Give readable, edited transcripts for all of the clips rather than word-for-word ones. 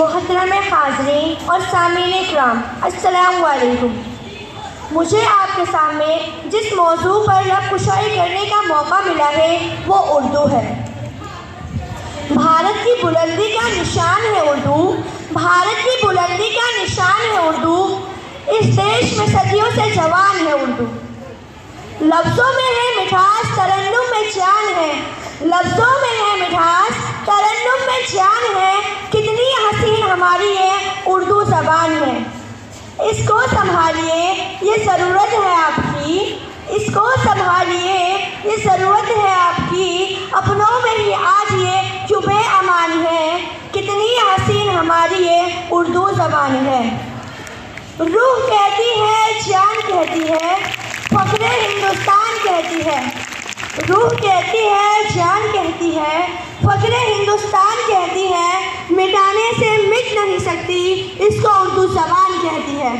मोहतरम हाज़रीन और सामीन इकराम, अस्सलामु अलैकुम। मुझे आपके सामने जिस मौजू पर लबकुशाई करने का मौका मिला है वो उर्दू है। भारत की बुलंदी का निशान है उर्दू, भारत की बुलंदी का निशान है उर्दू। इस देश में सदियों से जवान है उर्दू। लफ्ज़ों में है मिठास, तरन्नुम में जान है। लफ्ज़ों में है मिठास, तरन्नुम में जान है। कितनी हसीन हमारी ये उर्दू ज़बान है। इसको संभालिए, ये ज़रूरत है आपकी। इसको संभालिए, ये ज़रूरत है आपकी। अपनों में ही आज ये चुभे अमान है। कितनी हसीन हमारी ये उर्दू ज़बान है। रूह कहती है, जान कहती है, फ़ख्रे हिंदुस्तान कहती है। रूह कहती है, जान कहती है, फ़ख्रे हिंदुस्तान कहती है। मिटाने से मिट नहीं सकती, इसको उर्दू ज़बान कहती है।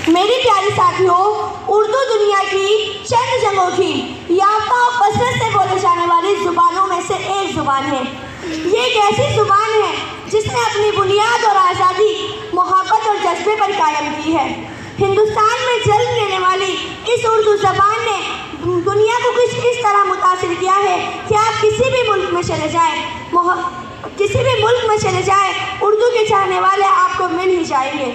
मेरी प्यारी साथियों, उर्दू दुनिया की चंद जगहों की याफ्ता और कसरत से बोले जाने वाली ज़ुबानों में से एक ज़ुबान है। ये एक ऐसी ज़ुबान है जिसने अपनी बुनियाद और आज़ादी मोहब्बत और जज्बे पर कायम की है। हिंदुस्तान में जन्म लेने वाली इस उर्दू ज़बान ने दुनिया को कुछ इस तरह मुतासिर किया है कि आप किसी भी मुल्क में चले जाएं, उर्दू के चाहने वाले आपको मिल ही जाएंगे।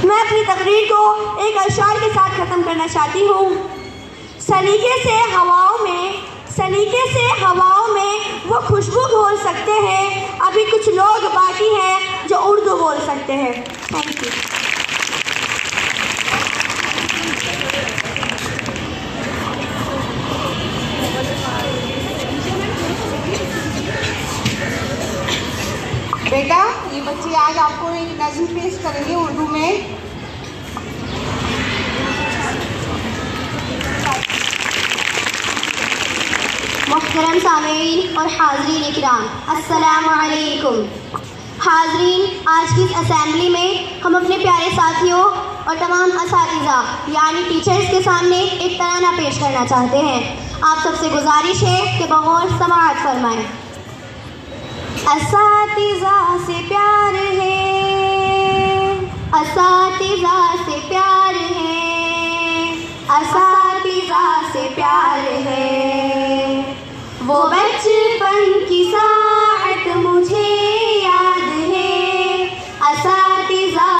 मैं अपनी तकरीर को एक अशआर के साथ ख़त्म करना चाहती हूँ। सलीके से हवाओं में वो खुशबू घोल सकते हैं। अभी कुछ लोग बाकी हैं जो उर्दू बोल सकते हैं। Thank you. बेटा, ये बच्चे आज आपको एक नज़्म पेश करेंगे उर्दू में। मोहतरम सामीन और हाज़रीन इकराम, अस्सलामु अलैकुम। हाज़रीन, आज की इस असेंबली में हम अपने प्यारे साथियों और तमाम असातिज़ा यानी टीचर्स के सामने एक तराना पेश करना चाहते हैं। आप सबसे गुजारिश है कि बगौर समाअत फरमाएं। असातिज़ा से प्यार है, असातिज़ा से प्यार